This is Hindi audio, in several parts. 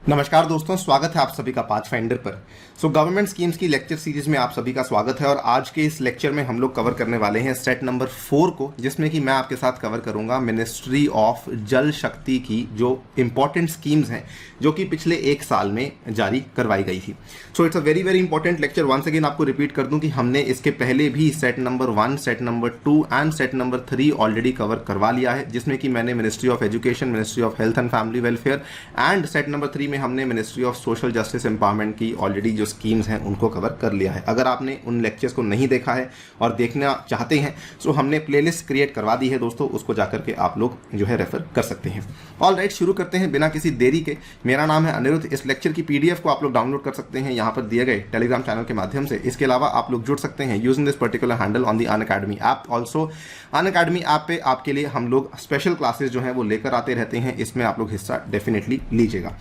नमस्कार दोस्तों, स्वागत है आप सभी का पाथफाइंडर पर। गवर्नमेंट स्कीम्स की लेक्चर सीरीज में आप सभी का स्वागत है और आज के इस लेक्चर में हम लोग कवर करने वाले हैं सेट नंबर 4 को, जिसमें कि मैं आपके साथ कवर करूंगा मिनिस्ट्री ऑफ जल शक्ति की जो इंपॉर्टेंट स्कीम्स हैं जो कि पिछले एक साल में जारी करवाई गई थी। It's a very very important lecture. Once again आपको रिपीट कर दूं कि हमने इसके पहले भी set number 1, set number 2 and set number 3 already cover करवा लिया है, जिसमें कि मैंने ministry of education, ministry of health and family welfare and set number 3 में हमने ministry of social justice empowerment की ऑलरेडी जो स्कीम्स हैं उनको कवर कर लिया है। अगर आपने उन लेक्चर्स को नहीं देखा है और देखना चाहते हैं तो हमने प्लेलिस्ट क्रिएट करवा दी है दोस्तों, उसको जाकर के आप लोग जो है रेफर कर सकते हैं। ऑल राइट, शुरू करते हैं बिना किसी देरी के। मेरा नाम है अनिरुद्ध। इस लेक्चर की पीडीएफ को आप लोग डाउनलोड कर सकते हैं यहाँ पर दिए गए टेलीग्राम चैनल के माध्यम से। इसके अलावा आप लोग जुड़ सकते हैं using this particular handle on the Unacademy app. Also Unacademy app पे आपके लिए हम लोग स्पेशल क्लासेस जो है वो लेकर आते रहते हैं, इसमें आप लोग हिस्सा डेफिनेटली लीजिएगा।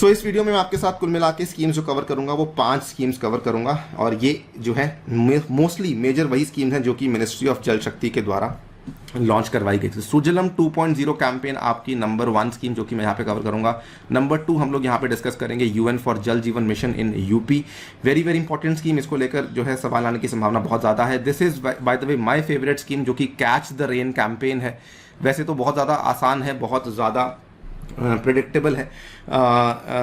इस वीडियो में मैं आपके साथ कुल मिला के स्कीम्स जो कवर करूंगा वो 5 स्कीम्स कवर करूंगा और ये जो है मोस्टली मेजर वही स्कीम्स हैं जो कि मिनिस्ट्री ऑफ जल शक्ति के द्वारा लॉन्च करवाई गई थी। सुजलम 2.0 कैंपेन आपकी नंबर 1 स्कीम जो कि मैं यहाँ पे कवर करूंगा। नंबर 2 हम लोग यहाँ पे डिस्कस करेंगे यूएन फॉर जल Jeevan mission in UP. Very very important scheme, इसको लेकर जो है सवाल आने की संभावना बहुत ज़्यादा है। This is by the way my favourite scheme जो कि कैच द रेन कैंपेन है। वैसे तो बहुत ज़्यादा आसान है, बहुत ज़्यादा प्रिडिक्टेबल है,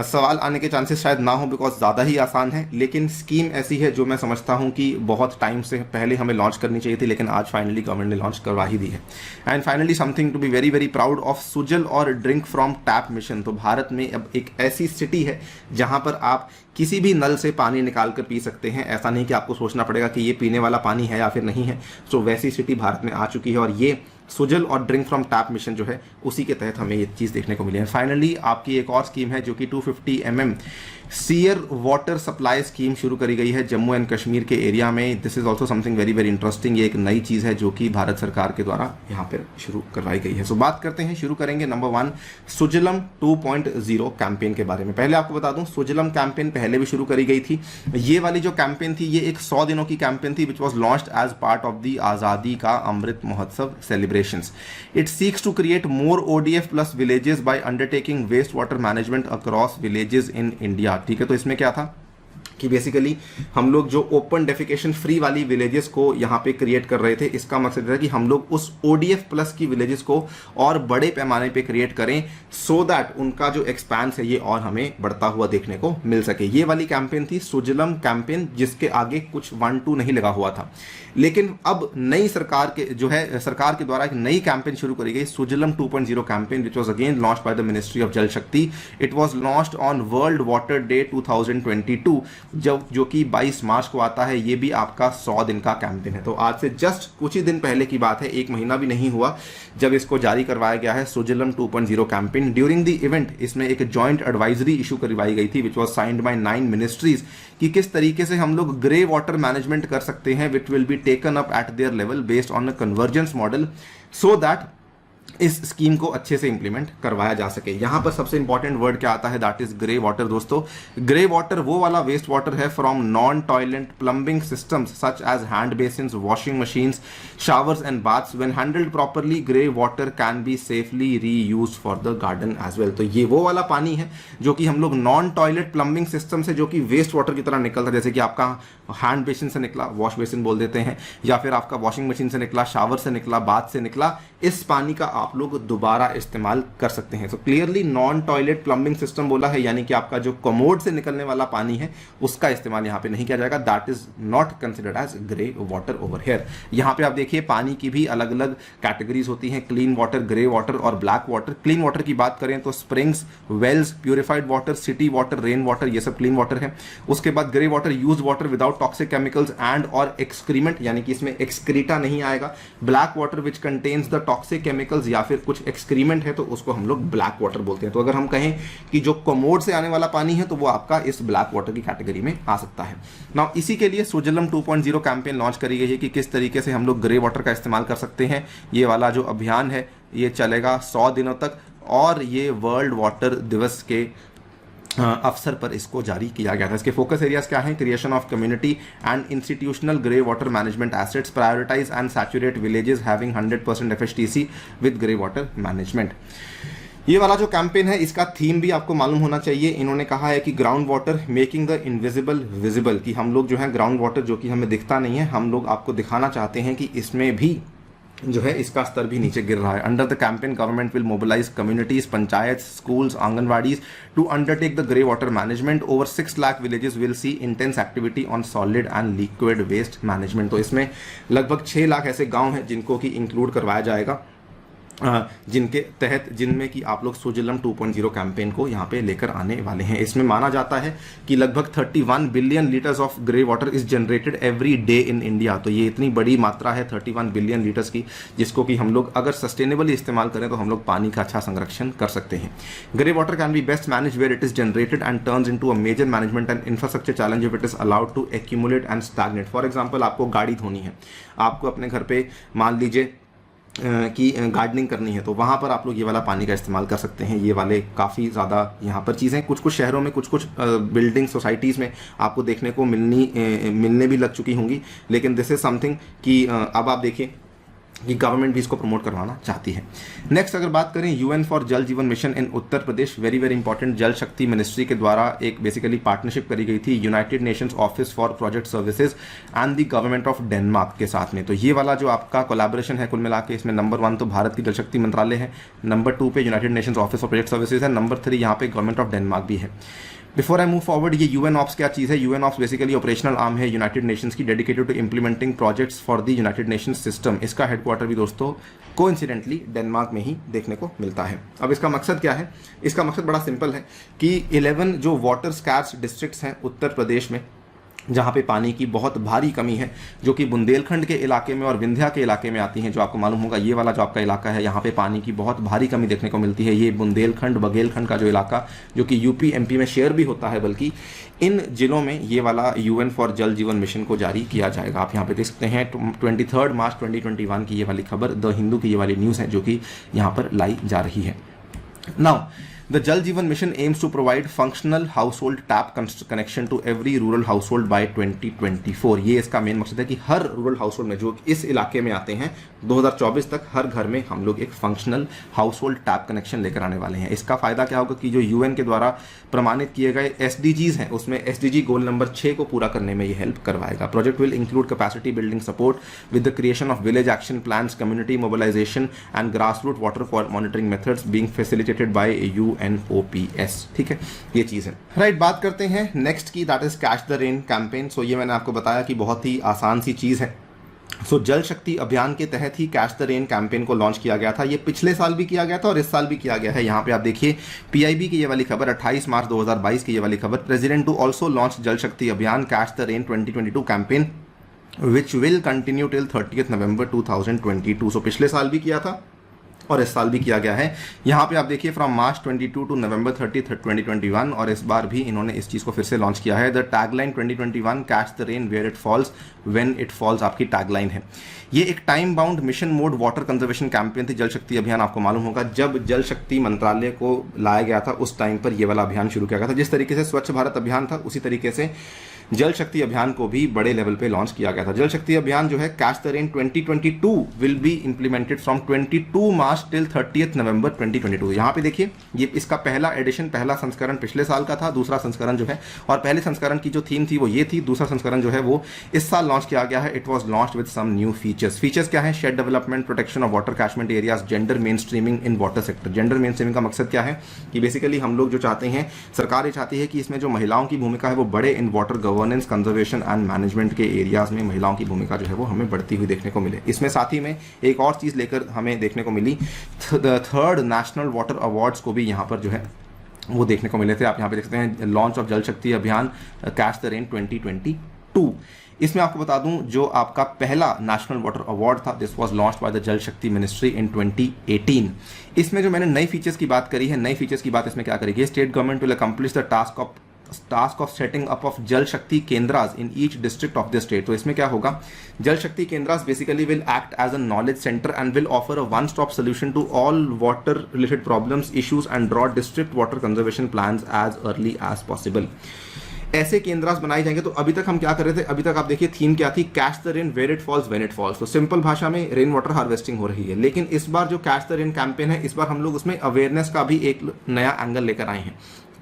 सवाल आने के चांसेस शायद ना हो बिकॉज ज़्यादा ही आसान है, लेकिन स्कीम ऐसी है जो मैं समझता हूं कि बहुत टाइम से पहले हमें लॉन्च करनी चाहिए थी, लेकिन आज फाइनली गवर्नमेंट ने लॉन्च करवा ही दी है। And finally something to be very very proud of, Sujal और ड्रिंक फ्रॉम टैप मिशन। तो भारत में अब एक ऐसी सिटी है जहां पर आप किसी भी नल से पानी निकाल कर पी सकते हैं। ऐसा नहीं कि आपको सोचना पड़ेगा कि ये पीने वाला पानी है या फिर नहीं है। वैसी सिटी भारत में आ चुकी है और ये सुजल और ड्रिंक फ्रॉम टैप मिशन जो है उसी के तहत हमें ये चीज़ देखने को मिली है। फाइनली आपकी एक और स्कीम है जो कि 250 mm shear water supply scheme शुरू करी गई है जम्मू एंड कश्मीर के एरिया में। This is also something very very interesting. ये एक नई चीज़ है जो कि भारत सरकार के द्वारा यहाँ पर शुरू करवाई गई है। बात करते हैं, शुरू करेंगे नंबर 1 सुजलम 2.0 कैंपेन के बारे में। पहले आपको बता दूं सुजलम कैंपेन पहले भी शुरू करी गई थी। ये वाली जो कैंपेन थी ये एक 100 दिनों की कैंपेन थी which was launched as part of the Azadi ka Amrit Mahotsav celebrations. It seeks to create more ODF plus villages by undertaking wastewater management across villages in India। ठीक है, तो इसमें क्या था कि बेसिकली हम लोग जो ओपन डेफिकेशन फ्री वाली विलेजेस को यहाँ पे क्रिएट कर रहे थे। इसका मकसद था कि हम लोग उस ODF प्लस की विलेजेस को और बड़े पैमाने पे क्रिएट करें सो दैट उनका जो एक्सपेंस है ये और हमें बढ़ता हुआ देखने को मिल सके। ये वाली कैंपेन थी सुजलम कैंपेन, जिसके आगे कुछ 1-2 नहीं लगा हुआ था। लेकिन अब नई सरकार के जो है सरकार के द्वारा एक नई कैंपेन शुरू करी गई, Sujalam 2.0 campaign, which was again launch by the ministry of Jal शक्ति। It was launched on world water day 2022 जो कि 22 मार्च को आता है। ये भी आपका 100 दिन का कैंपेन है। तो आज से जस्ट कुछ ही दिन पहले की बात है, 1 महीना भी नहीं हुआ जब इसको जारी करवाया गया है Sujalam 2.0 campaign. During the event इसमें एक जॉइंट एडवाइजरी इशू करवाई गई थी which was signed by 9 ministries कि किस तरीके से हम लोग ग्रे वाटर मैनेजमेंट कर सकते हैं which will be taken up at their level based on a convergence model so that इस स्कीम को अच्छे से इंप्लीमेंट करवाया जा सके। यहां पर सबसे इंपॉर्टेंट वर्ड क्या आता है, दैट इज ग्रे वाटर। दोस्तों ग्रे वाटर वो वाला वेस्ट वाटर है from non toilet plumbing systems such as hand basins, washing machines, showers and baths. When handled properly grey water can be safely reused for the garden as well. तो ये वो वाला पानी है जो कि हम लोग नॉन टॉयलेट प्लम्बिंग सिस्टम से जो कि वेस्ट वाटर की तरह निकलता है, जैसे कि आपका हैंड बेसिन से निकला, वॉश बेसिन बोल देते हैं, या फिर आपका वॉशिंग मशीन से निकला, शावर से निकला, बाथ से निकला, इस पानी का आप लोग दोबारा इस्तेमाल कर सकते हैं। तो clearly non toilet plumbing system बोला है, यानी कि आपका जो कमोड से निकलने वाला पानी है उसका इस्तेमाल यहाँ पे नहीं किया जाएगा। That is not considered as grey water over here. यहाँ पे आप देखिए पानी की भी अलग अलग कैटेगरीज होती हैं, क्लीन वाटर, ग्रे वाटर और ब्लैक वाटर। क्लीन वाटर की बात करें तो springs, wells, purified water, city water, rain water, ये सब क्लीन वाटर है। उसके बाद grey water, use water without toxic chemicals and और एक्सक्रीमेंट, यानी कि इसमें एक्सक्रीटा नहीं आएगा। Black water which contains the toxic chemicals या फिर कुछ एक्सक्रीमेंट है तो उसको हम लोग ब्लैक वाटर बोलते हैं। तो अगर हम कहें कि जो कमोड से आने वाला पानी है तो वो आपका इस ब्लैक वाटर की कैटेगरी में आ सकता है। नाउ इसी के लिए सुजलम 2.0 कैंपेन लॉन्च करी गई है कि किस तरीके से हम लोग ग्रे वाटर का इस्तेमाल कर सकते हैं। ये वाला जो अभियान है ये चलेगा 100 दिनों तक और ये वर्ल्ड वाटर दिवस के अवसर पर इसको जारी किया गया था। इसके फोकस एरियाज क्या हैं? Creation of community and institutional grey water management assets, prioritise and saturate villages having 100% FHTC with grey water management. ये वाला जो कैंपेन है इसका थीम भी आपको मालूम होना चाहिए। इन्होंने कहा है कि ground water making the invisible visible, कि हम लोग जो है ग्राउंड वाटर जो कि हमें दिखता नहीं है, हम लोग आपको दिखाना चाहते हैं कि इसमें भी जो है इसका स्तर भी नीचे गिर रहा है। Under the campaign government will mobilise communities, panchayat, schools, anganwadis to undertake the grey water management. Over 6 lakh villages will see intense activity on solid and liquid waste management. तो इसमें लगभग 6 लाख ऐसे गांव हैं जिनको कि इंक्लूड करवाया जाएगा, जिनके तहत जिनमें कि आप लोग सुजलम 2.0 कैंपेन को यहाँ पे लेकर आने वाले हैं। इसमें माना जाता है कि लगभग 31 billion litres of grey water is generated every day in India. तो ये इतनी बड़ी मात्रा है 31 बिलियन लीटर्स की, जिसको कि हम लोग अगर सस्टेनेबली इस्तेमाल करें तो हम लोग पानी का अच्छा संरक्षण कर सकते हैं। Grey water can be best manage where it is generated and turns into a major management and infrastructure challenge if it is allowed to accumulate and stagnate. For example, आपको गाड़ी धोनी है, आपको अपने घर पे मान लीजिए कि गार्डनिंग करनी है, तो वहाँ पर आप लोग ये वाला पानी का इस्तेमाल कर सकते हैं। ये वाले काफ़ी ज़्यादा यहाँ पर चीज़ें कुछ कुछ शहरों में, कुछ कुछ बिल्डिंग सोसाइटीज़ में आपको देखने को मिलने भी लग चुकी होंगी। लेकिन दिस इज़ समथिंग कि अब आप देखिए कि गवर्नमेंट भी इसको प्रमोट करवाना चाहती है। नेक्स्ट अगर बात करें यूएन फॉर जल Jeevan mission in Uttar Pradesh, very very important, जल शक्ति मिनिस्ट्री के द्वारा एक बेसिकली पार्टनरशिप करी गई थी United Nations office for project services and the government of Denmark के साथ में। तो ये वाला जो आपका कोलैबोरेशन है कुल मिला के, इसमें नंबर 1 तो भारत की जल शक्ति मंत्रालय है, नंबर 2 पे United Nations office for project services है, नंबर 3 यहाँ पे गवर्नमेंट ऑफ डेनमार्क भी है। बिफोर आई मूव फॉरवर्ड, ये यूएन ऑप्स क्या चीज़ है? UN OPS basically operational arm है यूनाइटेड नेशंस की, dedicated to implementing projects for the United Nations system. इसका हेडक्वार्टर भी दोस्तों कोइंसिडेंटली डेनमार्क में ही देखने को मिलता है। अब इसका मकसद क्या है? इसका मकसद बड़ा सिंपल है कि 11 जो वाटर स्कैर्स डिस्ट्रिक्ट्स हैं उत्तर प्रदेश में, जहाँ पे पानी की बहुत भारी कमी है, जो कि बुंदेलखंड के इलाके में और विंध्या के इलाके में आती हैं, जो आपको मालूम होगा ये वाला जो आपका इलाका है, यहाँ पे पानी की बहुत भारी कमी देखने को मिलती है। ये बुंदेलखंड बघेलखंड का जो इलाका, जो कि यूपी एमपी में शेयर भी होता है, बल्कि इन जिलों में ये वाला यूएन फॉर जल जीवन मिशन को जारी किया जाएगा। आप यहाँ पे देख सकते हैं 23 मार्च 2021 की ये वाली खबर, द हिंदू की ये वाली न्यूज़ है, जो कि यहाँ पर लाई जा रही है। Now The Jal Jeevan Mission aims to provide functional household tap connection to every rural household by 2024। ये इसका मेन मकसद है कि हर रूरल हाउसहोल्ड में जो इस इलाके में आते हैं 2024 तक हर घर में हम लोग एक फंक्शनल हाउसहोल्ड टैप कनेक्शन लेकर आने वाले हैं। इसका फायदा क्या होगा कि जो यूएन के द्वारा प्रमाणित किए गए एसडीजीज हैं, उसमें एसडीजी गोल नंबर 6 को पूरा करने में ये हेल्प करवाएगा। Project will include capacity building support with the creation of village action plans, community mobilisation and grass root water monitoring methods being facilitated by UNOPS। ठीक है, ये चीज़ है। राइट, बात करते हैं नेक्स्ट की, that is catch the rain campaign. So ये मैंने आपको बताया कि बहुत ही आसान सी चीज़ है। सो जल शक्ति अभियान के तहत ही कैच द रेन कैंपेन को लॉन्च किया गया था। ये पिछले साल भी किया गया था और इस साल भी किया गया है। यहाँ पे आप देखिए PIB की ये वाली खबर, 28 मार्च 2022 की ये वाली खबर, प्रेसिडेंट टू ऑल्सो लॉन्च जल शक्ति अभियान catch the rain 2022 campaign which will continue till 30 नवंबर 2022। सो पिछले साल भी किया था और इस साल भी किया गया है। यहाँ पे आप देखिए फ्रॉम मार्च 22 टू नवंबर 30, 2021, और इस बार भी इन्होंने इस चीज़ को फिर से लॉन्च किया है। The tagline 2021 catch the rain where it falls when it falls आपकी टैगलाइन है। ये एक time bound mission mode water conservation campaign थी। जल शक्ति अभियान आपको मालूम होगा जब जल शक्ति मंत्रालय को लाया गया था उस टाइम पर ये वाला अभियान शुरू किया गया था। जिस तरीके से स्वच्छ भारत अभियान था उसी तरीके से जल शक्ति अभियान को भी बड़े लेवल पे लॉन्च किया गया था। जल शक्ति अभियान जो है catch the rain 2022 will be implemented from 22 March till 30 नवंबर 2022। यहाँ पे देखिए ये इसका पहला एडिशन, पहला संस्करण पिछले साल का था, दूसरा संस्करण जो है, और पहले संस्करण की जो थीम थी वो ये थी, दूसरा संस्करण जो है वो इस साल लॉन्च किया गया है। It was launch with some new features. Features क्या है? Shed development, protection of water catchment areas, gender mainstreaming in water sector. Gender mainstreaming का मकसद क्या है कि बेसिकली हम लोग जो चाहते हैं, सरकार ये चाहती है कि इसमें जो महिलाओं की भूमिका है वो बड़े in water governance, conservation and management के एरियाज में महिलाओं की भूमिका जो है वो हमें बढ़ती हुई देखने को मिले। इसमें साथ ही में एक और चीज़ लेकर हमें देखने को मिली, थर्ड नेशनल वाटर अवार्ड्स को भी यहाँ पर जो है वो देखने को मिले थे। आप यहाँ पे देख सकते हैं लॉन्च ऑफ जल शक्ति अभियान कैच द रेन 2022। इसमें आपको बता दूं जो आपका पहला नेशनल वाटर अवार्ड था, this was launched by the जल शक्ति मिनिस्ट्री इन 2018। इसमें जो मैंने नई फीचर्स की बात करी है, नई फीचर्स की बात इसमें क्या करेगी? State government will accomplish the task of setting up of Jal Shakti केंद्रास in each district of the state. तो इसमें क्या होगा? जल शक्ति केंद्रास basically will act as a knowledge centre and will offer a one stop solution to all water related problems, issues and draw district water conservation plans as early as possible. ऐसे केंद्रास बनाए जाएंगे। तो अभी तक हम क्या कर रहे थे, अभी तक आप देखिए थीम क्या थी, catch the rain where it falls when it falls. तो सिंपल भाषा में रेन वाटर हार्वेस्टिंग हो रही है। लेकिन इस बार जो कैच द रेन कैंपेन है, इस बार हम लोग उसमें अवेयरनेस का भी एक नया एंगल लेकर आए हैं।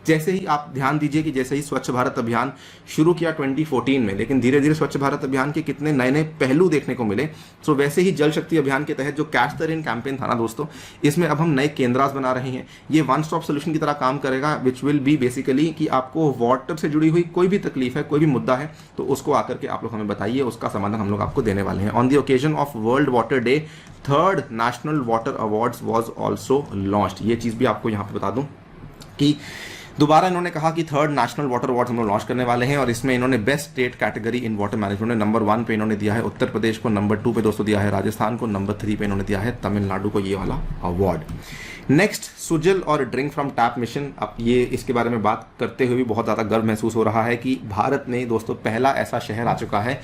जैसे ही आप ध्यान दीजिए कि जैसे ही स्वच्छ भारत अभियान शुरू किया 2014 में, लेकिन धीरे धीरे स्वच्छ भारत अभियान के कितने नए नए पहलू देखने को मिले। सो वैसे ही जल शक्ति अभियान के तहत जो कैच द रेन कैंपेन था ना दोस्तों, इसमें अब हम नए केंद्रास बना रहे हैं। ये वन स्टॉप सोल्यूशन की तरह काम करेगा, विच विल बी बेसिकली कि आपको वाटर से जुड़ी हुई कोई भी तकलीफ है, कोई भी मुद्दा है, तो उसको आकर के आप लोग हमें बताइए, उसका समाधान हम लोग आपको देने वाले हैं। On the occasion of world water day, 3rd national water awards was also launched. ये चीज़ भी आपको यहाँ पे बता दूं कि दोबारा इन्होंने कहा कि 3rd नेशनल वाटर अवार्ड हम लोग लॉन्च करने वाले हैं, और इसमें इन्होंने best state category in water management number 1 पे इन्होंने दिया है उत्तर प्रदेश को, नंबर 2 पे दोस्तों दिया है राजस्थान को, नंबर 3 पे इन्होंने दिया है तमिलनाडु को ये वाला अवार्ड। नेक्स्ट, सुजल और ड्रिंक फ्रॉम टैप मिशन। अब ये इसके बारे में बात करते हुए भी बहुत ज़्यादा गर्व महसूस हो रहा है कि भारत में दोस्तों पहला ऐसा शहर आ चुका है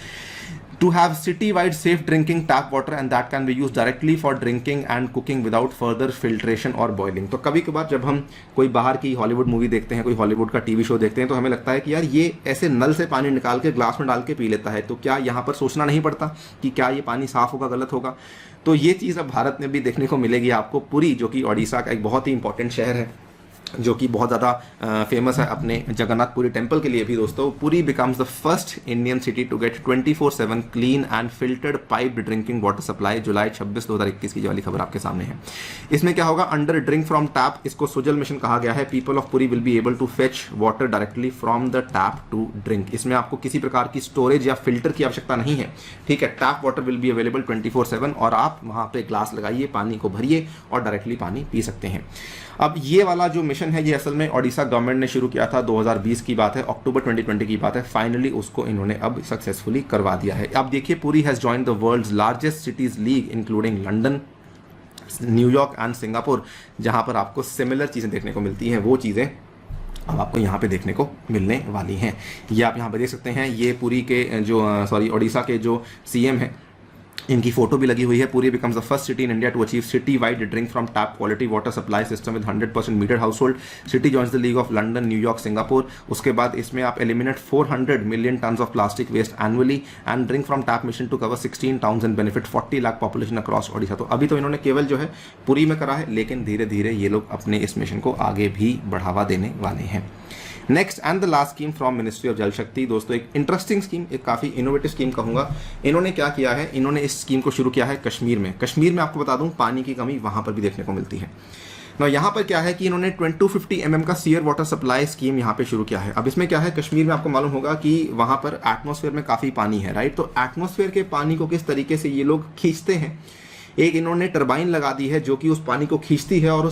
to have city-wide safe drinking tap water and that can be used directly for drinking and cooking without further filtration or boiling। तो कभी कभार जब हम कोई बाहर की हॉलीवुड मूवी देखते हैं, कोई हॉलीवुड का टीवी शो देखते हैं, तो हमें लगता है कि यार ये ऐसे नल से पानी निकाल के ग्लास में डाल के पी लेता है, तो क्या यहाँ पर सोचना नहीं पड़ता कि क्या ये पानी साफ होगा, गलत होगा? तो ये चीज़ अब भारत में भी देखने को मिलेगी आपको। पुरी, जो कि ओडिशा का एक बहुत ही इंपॉर्टेंट शहर है, जो कि बहुत ज़्यादा फेमस है अपने जगन्नाथपुरी टेम्पल के लिए भी दोस्तों, Puri becomes the first Indian city to get 24/7 clean and filtered piped drinking water supply. जुलाई 26, 2021 की जो वाली खबर आपके सामने है। इसमें क्या होगा, अंडर ड्रिंक फ्रॉम टैप, इसको सुजल मिशन कहा गया है। People of Puri will be able to fetch water directly from the tap to drink. इसमें आपको किसी प्रकार की स्टोरेज या फिल्टर की आवश्यकता नहीं है, ठीक है। Tap water will be available 24/7 और आप वहाँ पे ग्लास लगाइए, पानी को भरिए और डायरेक्टली पानी पी सकते हैं। अब ये वाला जो मिशन है, ये असल में ओडिशा गवर्नमेंट ने शुरू किया था, 2020 की बात है, अक्टूबर 2020 की बात है। फाइनली उसको इन्होंने अब सक्सेसफुली करवा दिया है। अब देखिए, Puri has join the world's largest cities league including London, New York and Singapore, जहां पर आपको सिमिलर चीज़ें देखने को मिलती हैं। वो चीज़ें अब आपको यहाँ पे देखने को मिलने वाली हैं। ये आप यहाँ पे देख सकते हैं, ये पुरी के जो ओडिशा के जो सीएम हैं, इनकी फोटो भी लगी हुई है। Puri becomes the first city in India to achieve city wide drink from tap quality water supply system with 100% meter household. City joins the league of London, New York, Singapore. उसके बाद इसमें आप eliminate 400 million tons of plastic waste annually and drink from tap mission to cover 16 towns and benefit 40 lakh population across Odisha. तो अभी तो इन्होंने केवल जो है पुरी में करा है, लेकिन धीरे धीरे ये लोग अपने इस मिशन को आगे भी बढ़ावा देने वाले हैं। Next and the last scheme from ministry of Jal शक्ति, दोस्तों एक इंटरेस्टिंग स्कीम, एक काफ़ी इनोवेटिव स्कीम कहूँगा। इन्होंने क्या किया है, इन्होंने इस स्कीम को शुरू किया है कश्मीर में। कश्मीर में आपको बता दूं, पानी की कमी वहाँ पर भी देखने को मिलती है ना। यहाँ पर क्या है कि इन्होंने 250 mm का सीयर वाटर सप्लाई स्कीम यहाँ पे शुरू किया है। अब इसमें क्या है, कश्मीर में आपको मालूम होगा कि वहाँ पर एटमॉस्फेयर में काफ़ी पानी है, राइट। तो एटमॉस्फेयर के पानी को किस तरीके से ये लोग खींचते हैं, एक इन्होंने टरबाइन लगा दी है जो कि उस पानी को खींचती है और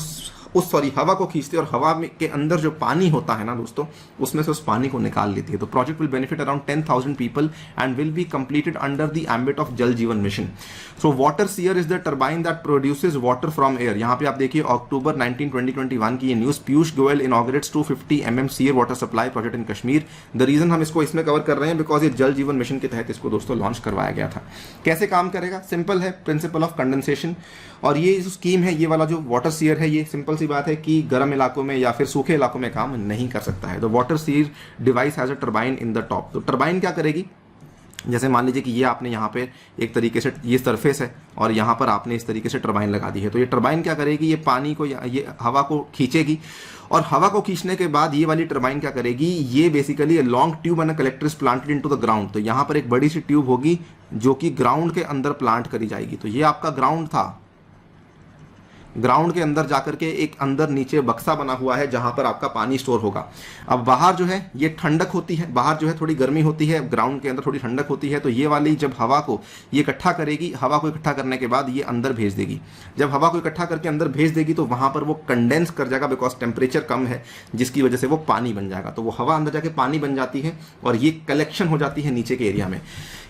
हवा को खींचती है, और हवा में के अंदर जो पानी होता है ना दोस्तों, उसमें से उस पानी को निकाल लेती है। तो project will benefit around 10,000 people and will be completed under the ambit of Jal Jeevan Mission. So water seer is the turbine that produces water from air. यहाँ पे आप देखिए अक्टूबर 19, 2021 की ये news. Piyush Goyal inaugurates 250 mm shear water supply project in Kashmir. The reason हम इसको इसमें कवर कर रहे हैं बिकॉज ये जल जीवन मिशन के तहत इसको दोस्तों लॉन्च करवाया गया था। कैसे काम करेगा, सिंपल है, प्रिंसिपल ऑफ कंडेंसेशन। और ये जो स्कीम है, ये वाला जो वाटर सीयर है, ये सिंपल सी बात है कि गर्म इलाकों में या फिर सूखे इलाकों में काम नहीं कर सकता है। तो water seer device has a turbine in the top. तो टरबाइन क्या करेगी, जैसे मान लीजिए कि ये आपने यहाँ पे एक तरीके से ये सरफेस है और यहाँ पर आपने इस तरीके से टरबाइन लगा दी है। तो ये टरबाइन क्या करेगी, ये पानी को, ये हवा को खींचेगी, और हवा को खींचने के बाद ये वाली टरबाइन क्या करेगी, ये basically long tube and collector is planted into the ground. तो यहाँ पर एक बड़ी सी ट्यूब होगी जो कि ग्राउंड के अंदर प्लांट करी जाएगी। तो ये आपका ग्राउंड था, ग्राउंड के अंदर जाकर के एक अंदर नीचे बक्सा बना हुआ है जहां पर आपका पानी स्टोर होगा। अब बाहर जो है ये ठंडक होती है, बाहर जो है थोड़ी गर्मी होती है, ग्राउंड के अंदर थोड़ी ठंडक होती है। तो ये वाली जब हवा को ये इकट्ठा करेगी, हवा को इकट्ठा करने के बाद ये अंदर भेज देगी। जब हवा को इकट्ठा करके अंदर भेज देगी तो वहां पर वो कंडेंस कर जाएगा बिकॉज टेम्परेचर कम है, जिसकी वजह से वो पानी बन जाएगा। तो वो हवा अंदर जाके पानी बन जाती है और ये कलेक्शन हो जाती है नीचे के एरिया में।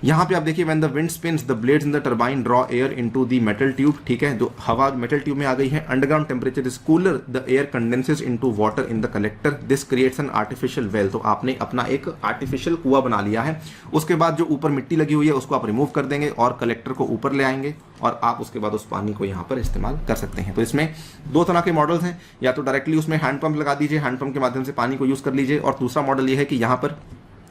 यहाँ पे आप देखिए, when the wind spins the blades in the turbine draw air into the metal tube, ठीक है। जो हवा मेटल ट्यूब में आ गई है। Underground temperature is cooler, the air condenses into water in the collector, this creates an artificial well. तो आपने अपना एक आर्टिफिशियल कुआं बना लिया है। उसके बाद जो ऊपर मिट्टी लगी हुई है उसको आप रिमूव कर देंगे और कलेक्टर को ऊपर ले आएंगे और आप उसके बाद उस पानी को यहाँ पर इस्तेमाल कर सकते हैं। तो इसमें दो तरह के मॉडल्स हैं, या तो डायरेक्टली उसमें हैंड पंप लगा दीजिए, हैंड पंप के माध्यम से पानी को यूज कर लीजिए, और दूसरा मॉडल ये है कि यहाँ पर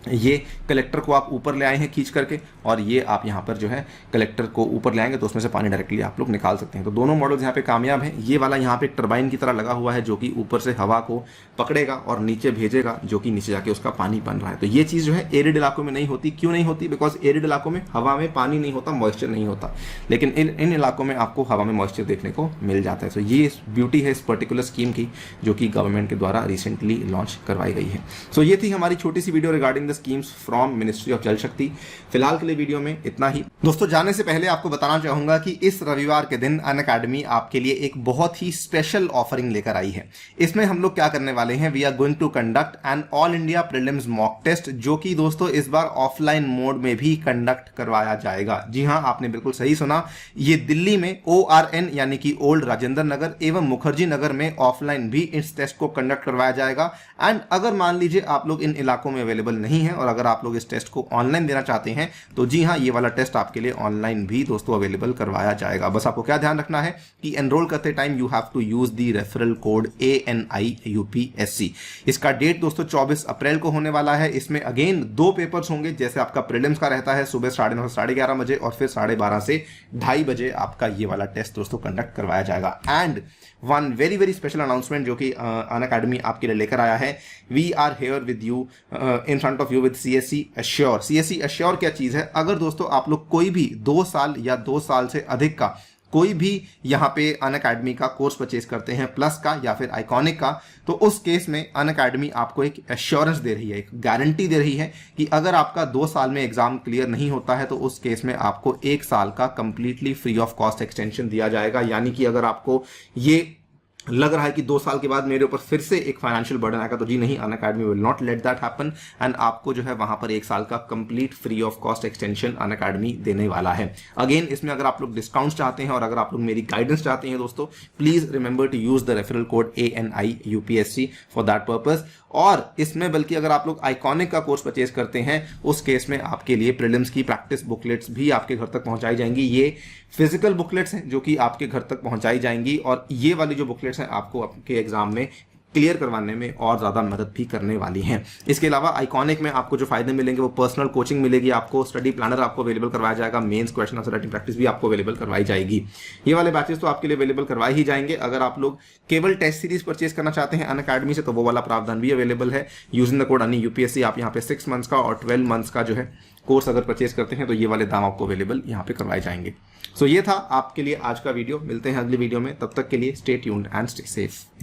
ये कलेक्टर को आप ऊपर ले आए हैं खींच करके, और ये आप यहाँ पर जो है कलेक्टर को ऊपर ले आएंगे तो उसमें से पानी डायरेक्टली आप लोग निकाल सकते हैं। तो दोनों मॉडल्स यहाँ पे कामयाब हैं। ये वाला यहाँ पे एक टरबाइन की तरह लगा हुआ है जो कि ऊपर से हवा को पकड़ेगा और नीचे भेजेगा, जो कि नीचे जाके उसका पानी बन रहा है। तो ये चीज़ जो है एरिड इलाकों में नहीं होती। क्यों नहीं होती? बिकॉज एरिड इलाकों में हवा में पानी नहीं होता, मॉइस्चर नहीं होता, लेकिन इन इलाकों में आपको हवा में मॉइस्चर देखने को मिल जाता है। तो ये ब्यूटी है इस पर्टिकुलर स्कीम की, जो कि गवर्नमेंट के द्वारा रिसेंटली लॉन्च करवाई गई है। सो ये थी हमारी छोटी सी video regarding the schemes from ministry of Jal Shakti. फिलहाल के लिए वीडियो में इतना ही। दोस्तों, जाने से पहले आपको बताना चाहूंगा कि इस रविवार के दिन अनअकैडमी आपके लिए एक बहुत ही स्पेशल ऑफरिंग लेकर आई है। इसमें हम लोग क्या करने वाले हैं, we are going to conduct an all India prelims mock test, जो कि दोस्तों इस बार ऑफलाइन मोड में भी कंडक्ट करवाया जाएगा। जी हां, आपने बिल्कुल सही सुना। ये दिल्ली में ORN यानी कि ओल्ड राजेंद्र नगर एवं मुखर्जी नगर में ऑफलाइन भी इस टेस्ट को कंडक्ट करवाया जाएगा। एंड अगर मान लीजिए आप लोग इन इलाकों में अवेलेबल नहीं है और अगर आप लोग इस टेस्ट को ऑनलाइन देना चाहते हैं तो जी हाँ, ये वाला टेस्ट आपके लिए ऑनलाइन भी दोस्तों अवेलेबल करवाया जाएगा। बस आपको क्या ध्यान रखना है कि एनरोल करते time you have to use the referral code ANIUPSC। इसका डेट दोस्तों 24 अप्रैल को होने वाला है। इसमें अगेन 2 पेपर्स होंगे, जैसे आपका प्रीलिम्स का रहता है सुबह 9:30 से 11:30 बजे और फिर 12:30 से 2:30 बजे आपका ये वाला टेस्ट दोस्तों कंडक्ट करवाया जाएगा। And one very very special announcement जो कि अनअकैडमी आपके लिए लेकर आया है, we are here with you in front of you with CSE Assure। CSE Assure क्या चीज है? अगर दोस्तों आप लोग कोई भी 2 साल या 2 साल से अधिक का कोई भी यहाँ पे अनअकैडमी का कोर्स परचेज करते हैं, प्लस का या फिर आइकॉनिक का, तो उस केस में अनअकैडमी आपको एक एश्योरेंस दे रही है, एक गारंटी दे रही है कि अगर आपका 2 साल में एग्जाम क्लियर नहीं होता है तो उस केस में आपको 1 साल का completely free of cost extension दिया जाएगा। यानी कि अगर आपको ये लग रहा है कि 2 साल के बाद मेरे ऊपर फिर से एक फाइनेंशियल बर्डन आएगा, तो जी नहीं, Unacademy will not let that happen and आपको जो है वहां पर 1 साल का complete free of cost extension Unacademy देने वाला है। अगेन इसमें अगर आप लोग डिस्काउंट्स चाहते हैं और अगर आप लोग मेरी गाइडेंस चाहते हैं दोस्तों, please remember to use the referral code ANIUPSC for that purpose. और इसमें बल्कि अगर आप लोग आइकॉनिक का कोर्स परचेज करते हैं उस केस में आपके लिए प्रीलिम्स की प्रैक्टिस बुकलेट्स भी आपके घर तक पहुंचाई जाएंगी। ये फिजिकल बुकलेट्स हैं जो कि आपके घर तक पहुंचाई जाएंगी और ये वाली जो बुकलेट्स हैं आपको आपके एग्जाम में क्लियर करवाने में और ज़्यादा मदद भी करने वाली हैं। इसके अलावा आइकॉनिक में आपको जो फायदे मिलेंगे वो पर्सनल कोचिंग मिलेगी, आपको स्टडी प्लानर आपको अवेलेबल करवाया जाएगा, mains question answer writing practice भी आपको अवेलेबल करवाई जाएगी। ये वाले बैचेस तो आपके लिए अवेलेबल करवाए ही जाएंगे। अगर आप लोग केवल टेस्ट सीरीज परचेज करना चाहते हैं अनअकैडमी से तो वो वाला प्रावधान भी अवेलेबल है। यूजिंग द कोड ANIUPSC आप यहाँ पे 6 मंथ्स का और 12 मंथ्स का जो है कोर्स अगर परचेज करते हैं तो ये वाले दाम आपको अवेलेबल यहाँ पे करवाए जाएंगे। सो ये था आपके लिए आज का वीडियो। मिलते हैं अगली वीडियो में, तब तक के लिए stay tuned and stay safe.